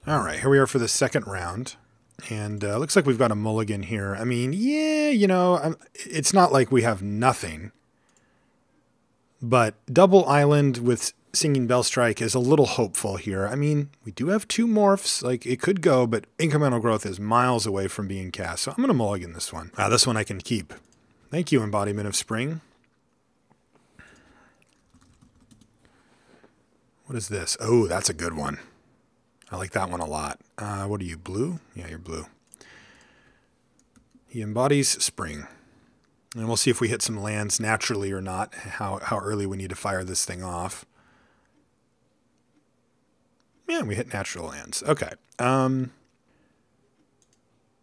All right, here we are for the second round. And looks like we've got a mulligan here. I mean, yeah, you know, it's not like we have nothing. But double island with Singing Bell Strike is a little hopeful here. I mean, we do have 2 morphs. Like, it could go, but Incremental Growth is miles away from being cast. So I'm going to mulligan this one. This one I can keep. Thank you, Embodiment of Spring. What is this? Oh, that's a good one. I like that one a lot. What are you, blue? Yeah, you're blue. He embodies spring. And we'll see if we hit some lands naturally or not, how early we need to fire this thing off. Yeah, we hit natural lands. Okay.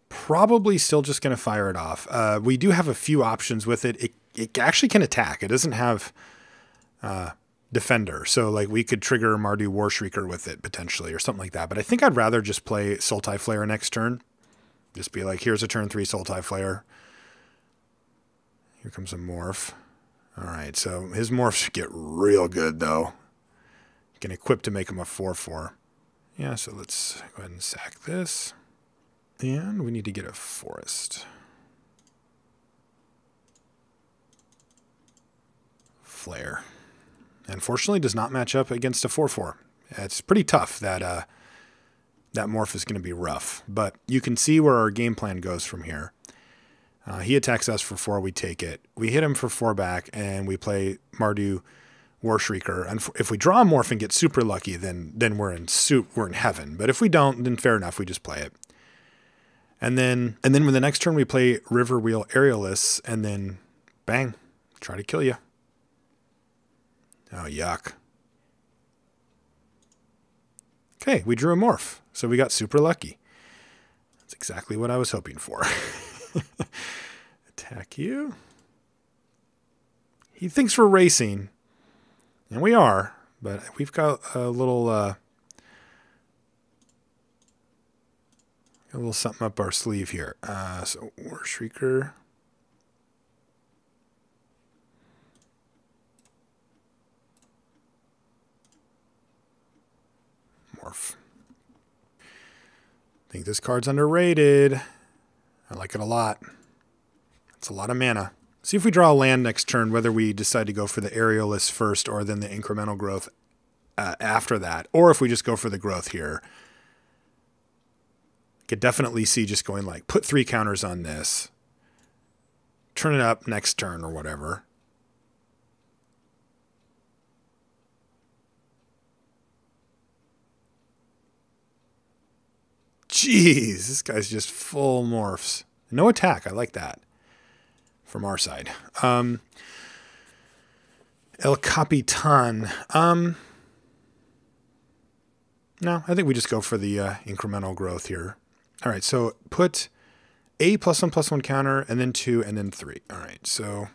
Probably still just going to fire it off. We do have a few options with it. It actually can attack. It doesn't have defender. So like we could trigger Mardu Warshrieker with it potentially or something like that. But I think I'd rather just play Sultai Flayer next turn. Just be like, here's a turn 3 Sultai Flayer. Here comes a morph. All right, so his morphs get real good though. You can equip to make him a 4/4. Yeah, so let's go ahead and sack this. And we need to get a forest. Flare. Unfortunately, does not match up against a 4/4. It's pretty tough. That morph is going to be rough. But you can see where our game plan goes from here. He attacks us for 4, we take it. We hit him for 4 back, and we play Mardu Warshrieker. And if we draw a morph and get super lucky, then we're in heaven. But if we don't, then fair enough, we just play it. And then when the next turn we play Riverwheel Aerialists, and then bang, try to kill you. Oh, yuck. Okay, we drew a morph, so we got super lucky. That's exactly what I was hoping for. Attack you. He thinks we're racing, and we are, but we've got a little something up our sleeve here. So Warshrieker. Morph. I think this card's underrated. I like it a lot. It's a lot of mana. See if we draw a land next turn, whether we decide to go for the Aerialist first or then the Incremental Growth after that, or if we just go for the Growth here. Could definitely see just going like, put 3 counters on this, turn it up next turn or whatever. Jeez, this guy's just full morphs. No attack. I like that from our side. El Capitan. No, I think we just go for the incremental growth here. All right, so put a +1/+1 counter, and then 2, and then 3. All right, so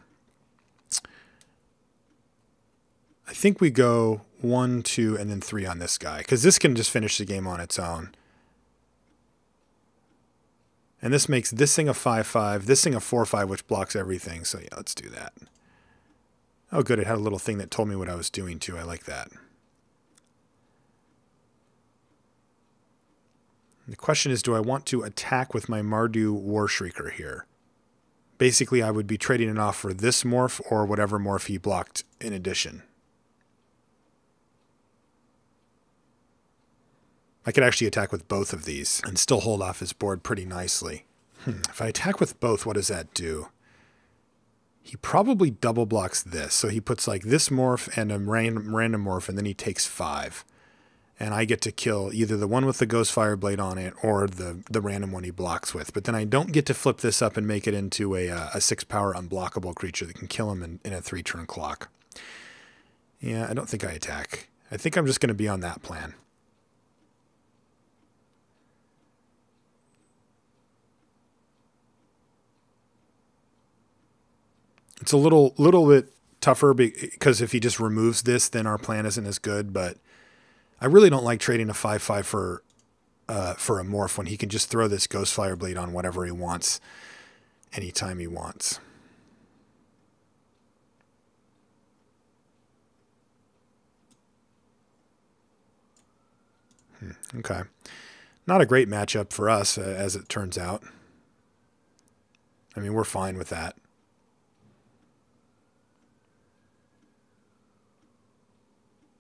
I think we go 1, 2, and then 3 on this guy, because this can just finish the game on its own. And this makes this thing a 5/5, this thing a 4/5, which blocks everything. So yeah, let's do that. Oh, good. It had a little thing that told me what I was doing too. I like that. The question is, do I want to attack with my Mardu Warshrieker here? Basically, I would be trading it off for this morph or whatever morph he blocked in addition. I could actually attack with both of these and still hold off his board pretty nicely. If I attack with both, what does that do? He probably double blocks this. So he puts like this morph and a random morph, and then he takes 5. And I get to kill either the one with the Ghostfire Blade on it or the random one he blocks with. But then I don't get to flip this up and make it into a 6 power unblockable creature that can kill him in a 3-turn clock. Yeah, I don't think I attack. I think I'm just going to be on that plan. It's a little bit tougher because if he just removes this, then our plan isn't as good. But I really don't like trading a 5/5 for a morph when he can just throw this Ghostfire Blade on whatever he wants, anytime he wants. Okay. Not a great matchup for us, as it turns out. I mean, we're fine with that.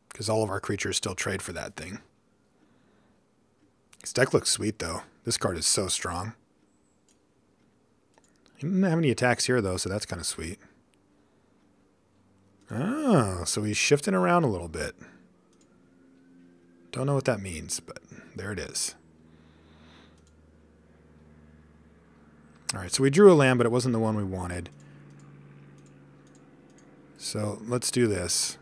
Because all of our creatures still trade for that thing. This deck looks sweet, though. This card is so strong. He didn't have any attacks here, though, so that's kind of sweet. Oh, so he's shifting around a little bit. Don't know what that means, but there it is. All right, so we drew a land, but it wasn't the one we wanted. So let's do this.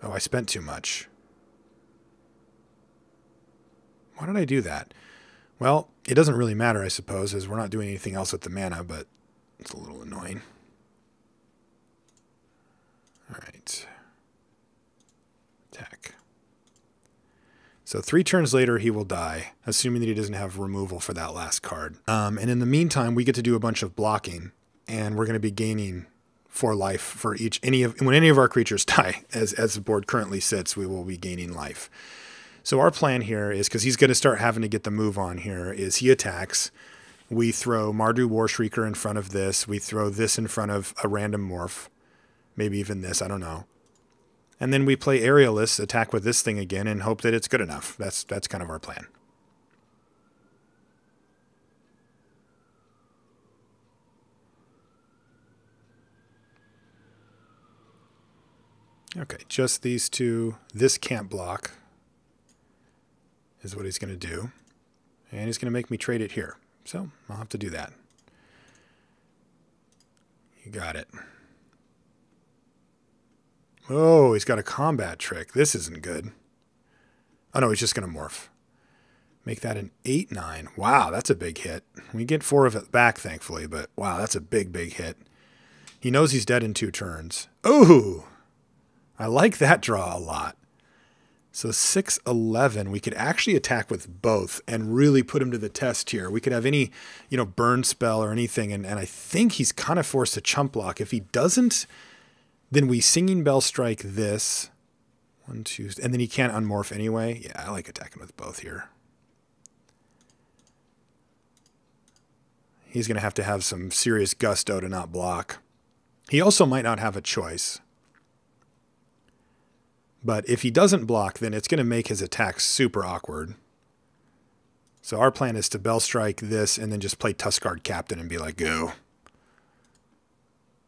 Oh, I spent too much. Why did I do that? Well, it doesn't really matter, I suppose, as we're not doing anything else with the mana, but it's a little annoying. All right. Attack. So 3 turns later, he will die, assuming that he doesn't have removal for that last card. And in the meantime, we get to do a bunch of blocking, and we're going to be gaining 4 life for when any of our creatures die. As the board currently sits, we will be gaining life. So our plan here is, because he's going to start having to get the move on here, is he attacks. We throw Mardu Warshrieker in front of this. We throw this in front of a random morph. Maybe even this, I don't know. And then we play Aerialists, attack with this thing again, and hope that it's good enough. That's kind of our plan. Okay, just these two. This can't block is what he's going to do. And he's going to make me trade it here. So I'll have to do that. You got it. Oh, he's got a combat trick. This isn't good. Oh, no, he's just going to morph. Make that an 8/9. Wow, that's a big hit. We get 4 of it back, thankfully, but wow, that's a big, big hit. He knows he's dead in 2 turns. Ooh, I like that draw a lot. So 6/11, we could actually attack with both and really put him to the test here. We could have any, burn spell or anything, and I think he's kind of forced to chump block. If he doesn't, then we Singing Bell strike this. 1, 2, and then he can't unmorph anyway. Yeah, I like attacking with both here. He's going to have some serious gusto to not block. He also might not have a choice. But if he doesn't block, then it's going to make his attacks super awkward. So our plan is to Bell Strike this and then just play Tuskguard Captain and be like, go.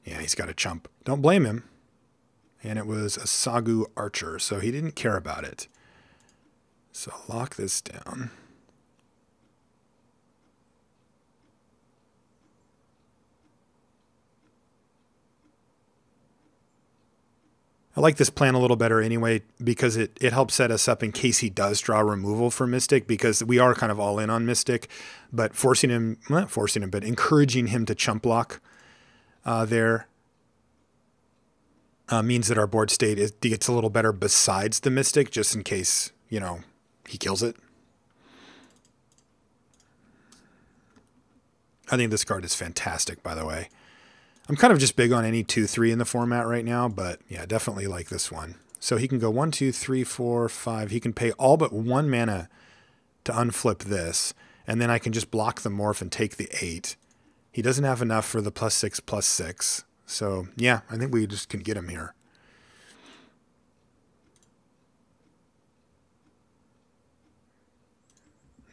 Yeah, he's got a chump. Don't blame him. And it was a Sagu Archer, so he didn't care about it. So lock this down. I like this plan a little better anyway because it helps set us up in case he does draw removal for Mystic, because we are kind of all in on Mystic, but encouraging him to chump block there means that our board state gets a little better besides the Mystic, just in case, he kills it. I think this card is fantastic, by the way. I'm kind of just big on any 2/3 in the format right now, but yeah, definitely like this one. So he can go 1, 2, 3, 4, 5. He can pay all but 1 mana to unflip this, and then I can just block the morph and take the 8. He doesn't have enough for the +6/+6. So yeah, I think we just can get him here.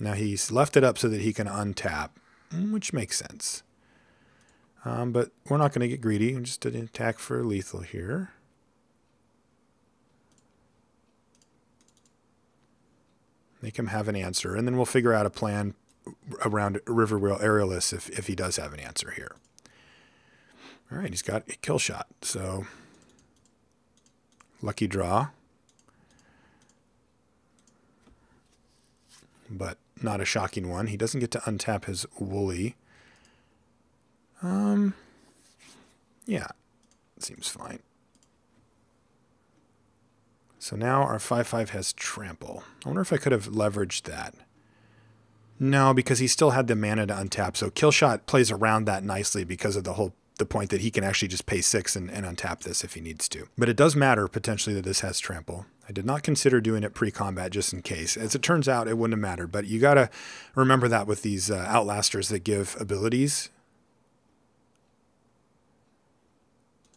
Now he's left it up so that he can untap, which makes sense. But we're not going to get greedy. We're just going to attack for lethal here. Make him have an answer, and then we'll figure out a plan around Riverwheel Aerialists if he does have an answer here. All right, he's got a kill shot, so lucky draw. But not a shocking one. He doesn't get to untap his Woolly. Yeah, seems fine. So now our 5/5 has trample. I wonder if I could have leveraged that. No, because he still had the mana to untap. So kill shot plays around that nicely because of the point that he can actually just pay 6 and untap this if he needs to. But it does matter potentially that this has trample. I did not consider doing it pre-combat just in case. As it turns out, it wouldn't have mattered, but you got to remember that with these Outlasters that give abilities.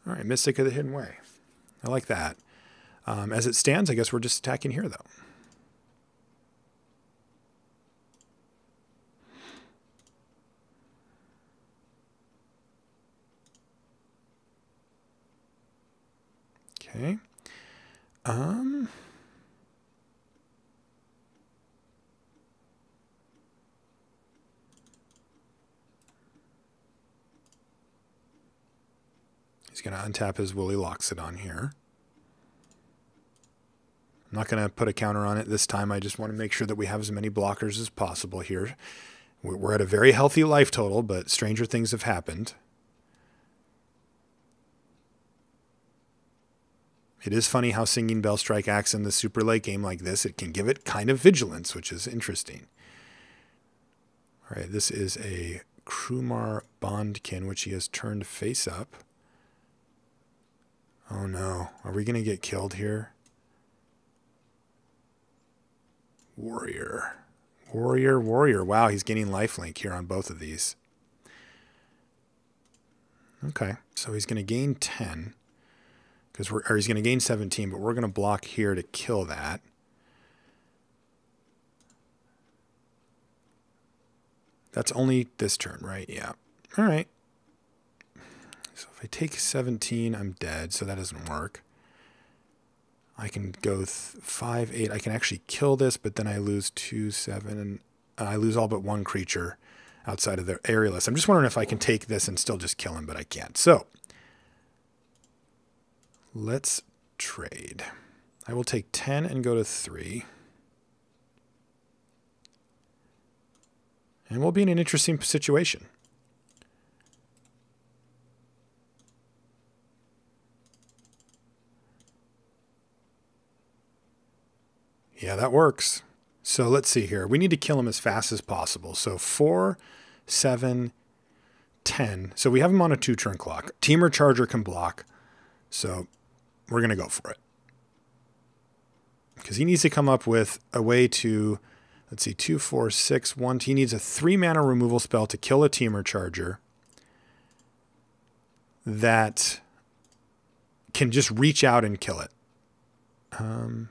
All right, Mystic of the Hidden Way. I like that. As it stands, I guess we're just attacking here, though. Okay. He's going to untap his Woolly Loxodon here. I'm not going to put a counter on it this time. I just want to make sure that we have as many blockers as possible here. We're at a very healthy life total, but stranger things have happened. It is funny how Singing Bell Strike acts in the super late game like this. It can give it kind of vigilance, which is interesting. All right, this is a Krumar Bondkin, which he has turned face up. Oh no, are we going to get killed here? Warrior. Warrior, warrior. Wow, he's getting lifelink here on both of these. Okay, so he's going to gain 10. Or he's going to gain 17, but we're going to block here to kill that. That's only this turn, right? Yeah. All right. So if I take 17, I'm dead, so that doesn't work. I can go 5, 8. I can actually kill this, but then I lose 2, 7, and I lose all but one creature outside of the Aerialists. I'm just wondering if I can take this and still just kill him, but I can't. So let's trade. I will take 10 and go to 3. And we'll be in an interesting situation. Yeah, that works. So let's see here. We need to kill him as fast as possible. So 4, 7, 10. So we have him on a 2-turn clock. Temur Charger can block. So we're going to go for it. Because he needs to come up with a way to, let's see, 2, 4, 6, 1. He needs a 3-mana removal spell to kill a Temur Charger that can just reach out and kill it. Do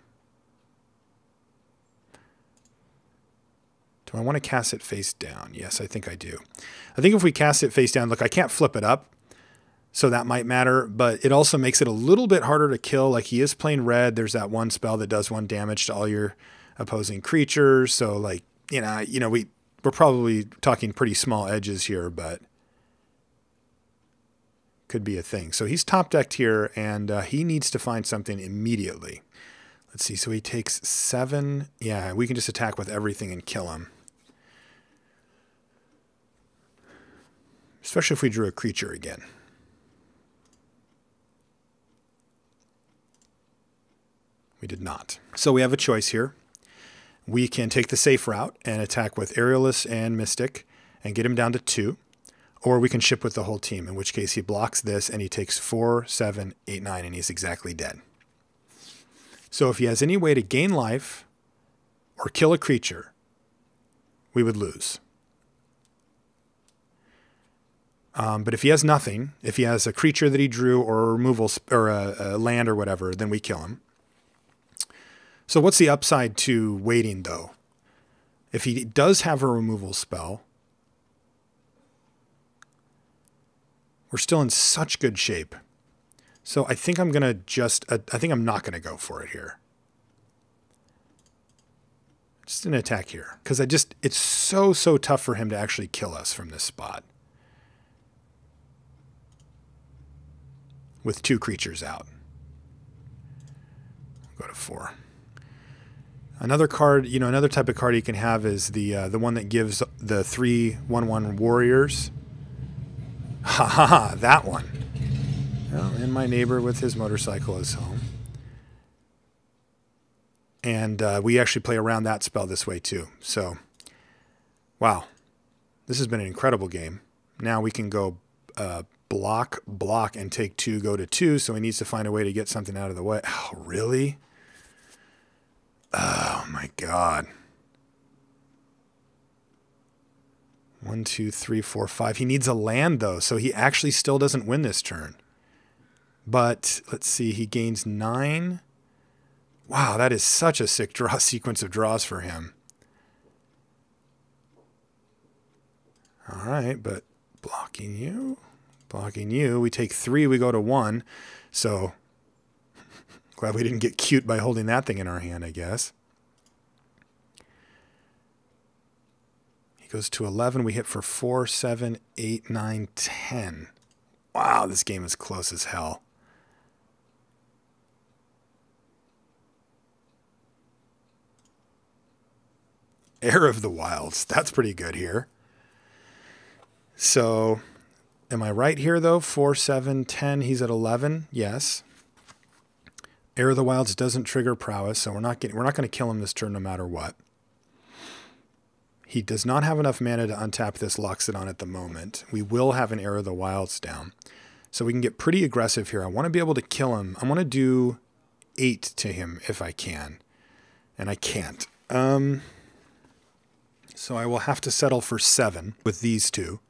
I want to cast it face down? Yes, I think I do. I think if we cast it face down, look, I can't flip it up, so that might matter, but it also makes it a little bit harder to kill. Like, he is playing red. There's that one spell that does 1 damage to all your opposing creatures. So, like, we're probably talking pretty small edges here, but could be a thing. So he's top decked here, and he needs to find something immediately. Let's see. So he takes 7. Yeah, we can just attack with everything and kill him. Especially if we drew a creature again. We did not. So we have a choice here. We can take the safe route and attack with Aerialists and Mystic and get him down to 2. Or we can ship with the whole team, in which case he blocks this and he takes 4, 7, 8, 9, and he's exactly dead. So if he has any way to gain life or kill a creature, we would lose. But if he has nothing, if he has a creature that he drew or a removal or a land or whatever, then we kill him. So what's the upside to waiting, though? If he does have a removal spell, we're still in such good shape. So I think I'm going to just, I think I'm not going to go for it here. Just an attack here. Because it's so tough for him to actually kill us from this spot. With 2 creatures out. Go to 4. Another card, another type of card you can have is the one that gives the 3/1/1 warriors. Ha ha ha, that one. Well, and my neighbor with his motorcycle is home. And we actually play around that spell this way too. So, wow. This has been an incredible game. Now we can go block, and take 2, go to 2. So he needs to find a way to get something out of the way. Oh, really? my God. 1, 2, 3, 4, 5. He needs a land, though, so he actually still doesn't win this turn. But let's see, he gains 9. Wow, that is such a sick draw sequence of draws for him. All right, but blocking you. We take 3, we go to 1. So glad we didn't get cute by holding that thing in our hand, I guess. Goes to 11. We hit for 4, 7, 8, 9, 10. Wow, this game is close as hell. Heir of the Wilds. That's pretty good here. So, am I right here, though? 4, 7, 10. He's at 11. Yes. Heir of the Wilds doesn't trigger prowess, so we're not going to kill him this turn no matter what. He does not have enough mana to untap this Loxodon at the moment. We will have an Heir of the Wilds down. So we can get pretty aggressive here. I want to be able to kill him. I want to do 8 to him if I can. And I can't. So I will have to settle for 7 with these two.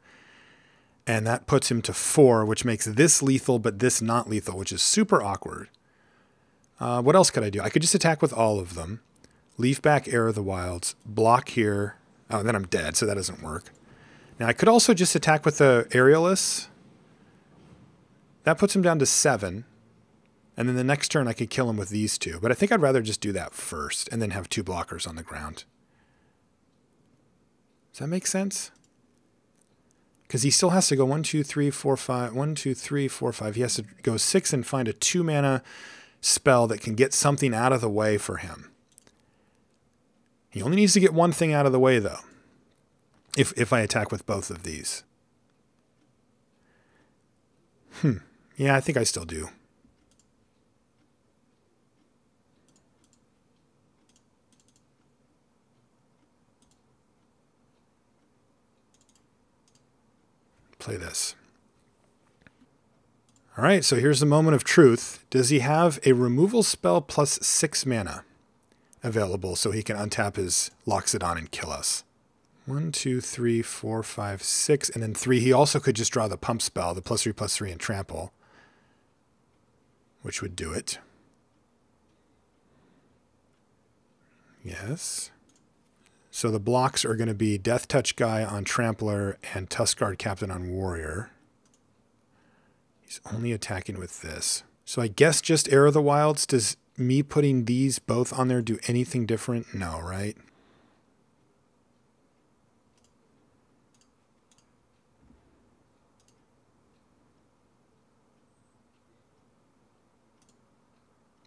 And that puts him to 4, which makes this lethal, but this not lethal, which is super awkward. What else could I do? I could just attack with all of them. Leaf back Heir of the Wilds. Block here. Oh, then I'm dead, so that doesn't work. Now, I could also just attack with the Aerialists. That puts him down to 7. And then the next turn, I could kill him with these two. But I think I'd rather just do that first and then have 2 blockers on the ground. Does that make sense? Because he still has to go 1, 2, 3, 4, 5. 1, 2, 3, 4, 5. He has to go 6 and find a 2-mana spell that can get something out of the way for him. He only needs to get one thing out of the way, though, if I attack with both of these. Yeah, I think I still do. Play this. All right, so here's the moment of truth. Does he have a removal spell plus 6 mana available so he can untap his Loxodon and kill us? 1, 2, 3, 4, 5, 6, and then 3. He also could just draw the pump spell, the +3/+3 and trample, which would do it. Yes. So the blocks are going to be Death Touch Guy on Trampler and Tuskguard Captain on Warrior. He's only attacking with this. So I guess just Heir of the Wilds. Does me putting these both on there do anything different? No, right?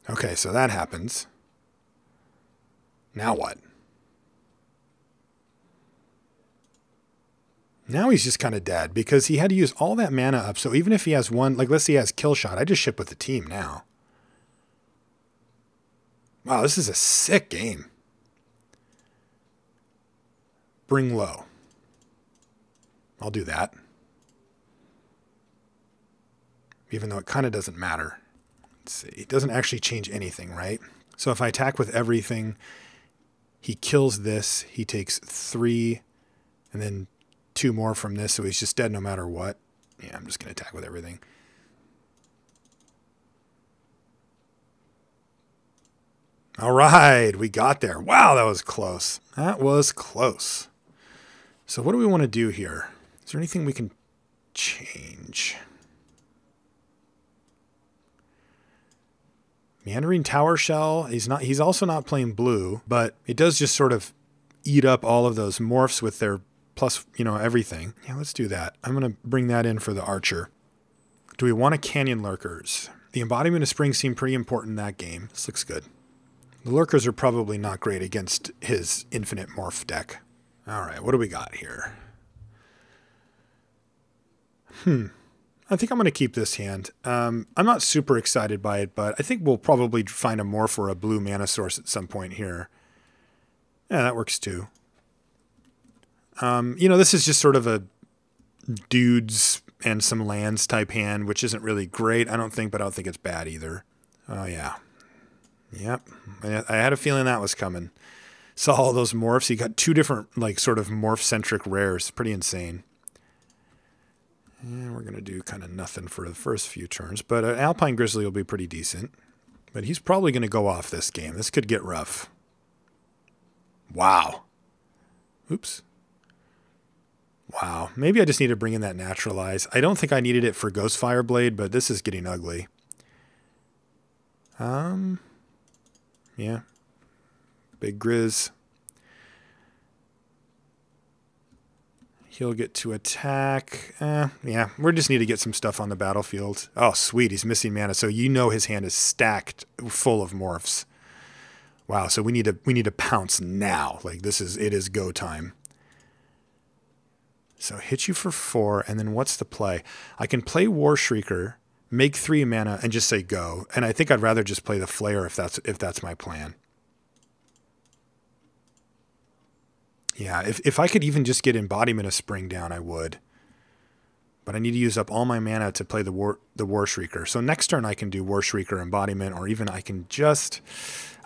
Okay, so that happens. Now what? Now he's just kind of dead because he had to use all that mana up. So even if he has one, like let's say he has Kill Shot, I just ship with the team now. Wow, this is a sick game. Bring low. I'll do that. Even though it kind of doesn't matter. Let's see. It doesn't actually change anything, right? So if I attack with everything, he kills this. He takes 3 and then 2 more from this. So he's just dead no matter what. Yeah, I'm just going to attack with everything. All right, we got there. Wow, that was close. That was close. So what do we want to do here? Is there anything we can change? Meandering Tower Shell. He's also not playing blue, but it does just sort of eat up all of those morphs with their plus, everything. Yeah, let's do that. I'm going to bring that in for the Archer. Do we want a Canyon Lurkers? The Embodiment of Spring seemed pretty important in that game. This looks good. The Lurkers are probably not great against his infinite morph deck. All right, what do we got here? I think I'm going to keep this hand. I'm not super excited by it, but I think we'll probably find a morph or a blue mana source at some point here. Yeah, that works too. This is just sort of a dudes and some lands type hand, which isn't really great, I don't think, but I don't think it's bad either. Oh, yeah. Yep. I had a feeling that was coming. Saw all those morphs. He got 2 different, like, sort of morph-centric rares. Pretty insane. And we're going to do kind of nothing for the first few turns. But Alpine Grizzly will be pretty decent. But he's probably going to go off this game. This could get rough. Wow. Oops. Wow. Maybe I just need to bring in that Naturalize. I don't think I needed it for Ghostfire Blade, but this is getting ugly. Yeah. Big Grizz. He'll get to attack. Yeah, we just need to get some stuff on the battlefield. Oh, sweet. He's missing mana. So you know his hand is stacked full of morphs. Wow, so we need to pounce now. Like it is go time. So hit you for 4, and then what's the play? I can play Warshrieker, make 3 mana, and just say go. And I think I'd rather just play the Flayer if that's my plan. Yeah, if I could even just get Embodiment of Spring down, I would. But I need to use up all my mana to play the Warshrieker. So next turn I can do Warshrieker, Embodiment, or even I can just...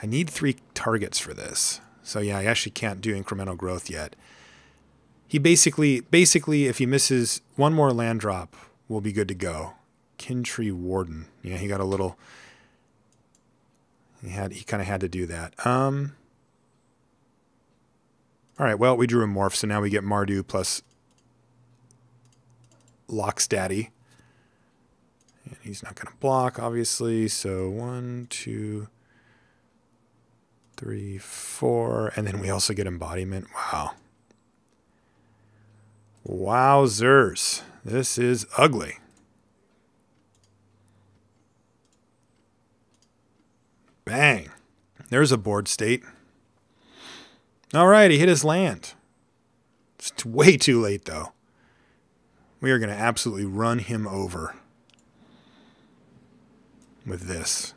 I need 3 targets for this. So yeah, I actually can't do Incremental Growth yet. He basically, if he misses 1 more land drop, we'll be good to go. Kintree Warden. Yeah, he got a little... He kind of had to do that. All right, well, we drew a morph, so now we get Mardu plus Loxdaddy. And he's not going to block, obviously. So 1, 2, 3, 4. And then we also get Embodiment. Wow. Wowzers. This is ugly. Bang. There's a board state. All right, he hit his land. It's way too late, though. We are going to absolutely run him over with this.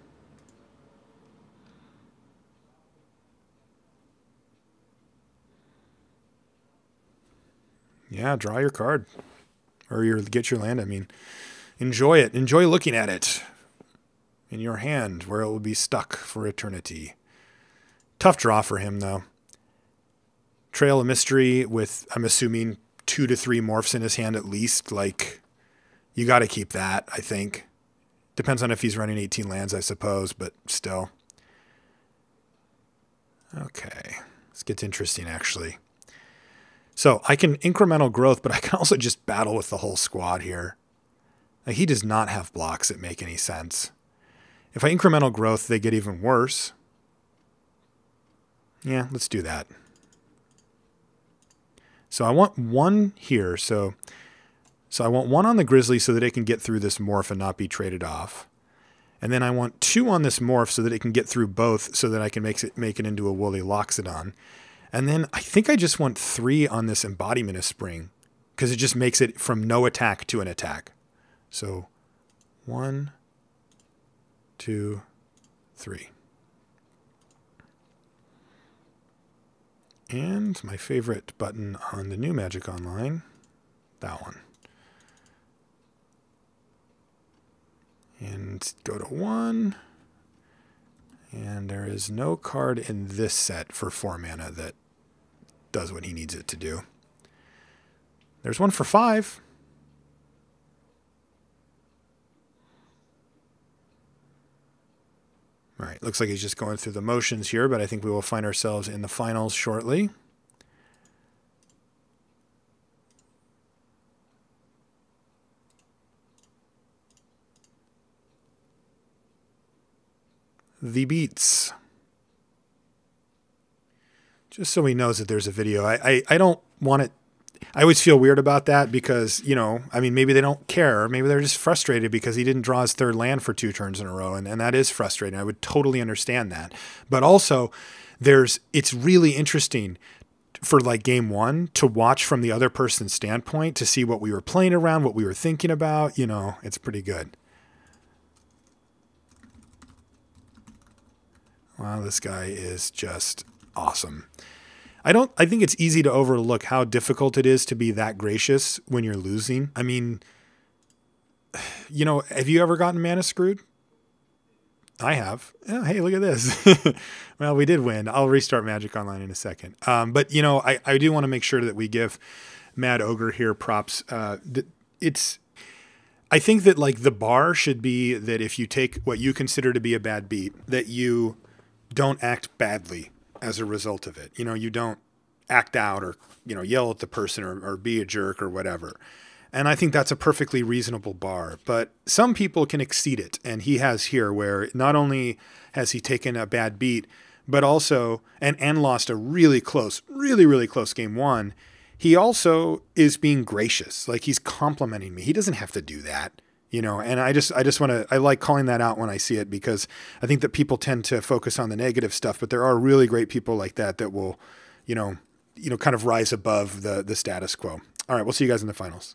Yeah, draw your card. Or get your land, I mean. Enjoy it. Enjoy looking at it in your hand where it will be stuck for eternity. Tough draw for him, though. Trail of Mystery with, I'm assuming, 2 to 3 morphs in his hand at least. Like, you got to keep that, I think. Depends on if he's running 18 lands, I suppose, but still. Okay. This gets interesting, actually. So, I can Incremental Growth, but I can also just battle with the whole squad here. Like, he does not have blocks that make any sense. If I Incremental Growth, they get even worse. Yeah, let's do that. So I want 1 here. So I want 1 on the Grizzly so that it can get through this morph and not be traded off. And then I want 2 on this morph so that it can get through both so that I can make it into a Woolly Loxodon. And then I think I just want 3 on this Embodiment of Spring because it just makes it from no attack to an attack. So 1, 2, 3. And my favorite button on the new Magic Online, that one. And go to 1. And there is no card in this set for 4 mana that does what he needs it to do. There's 1 for 5. All right, looks like he's just going through the motions here, but I think we will find ourselves in the finals shortly. The beats. Just so he knows that there's a video. I don't want it. I always feel weird about that because, you know, I mean, maybe they don't care. Maybe they're just frustrated because he didn't draw his 3rd land for 2 turns in a row. And that is frustrating. I would totally understand that. But also, it's really interesting for like game 1 to watch from the other person's standpoint to see what we were playing around, what we were thinking about. You know, it's pretty good. Wow, this guy is just awesome. I think it's easy to overlook how difficult it is to be that gracious when you're losing. I mean, you know, have you ever gotten mana screwed? I have. Oh, hey, look at this. Well, we did win. I'll restart Magic Online in a second. But, you know, I do want to make sure that we give Mad Ogre here props. I think that, like, the bar should be that if you take what you consider to be a bad beat, that you don't act badly as a result of it. You know, you don't act out or, you know, yell at the person or be a jerk or whatever. And I think that's a perfectly reasonable bar, but some people can exceed it. And he has here, where not only has he taken a bad beat, but also, and lost a really close game one. He also is being gracious. Like, he's complimenting me. He doesn't have to do that, you know? And I just want to, I like calling that out when I see it, because I think that people tend to focus on the negative stuff, but there are really great people like that will, you know, kind of rise above the status quo. All right. We'll see you guys in the finals.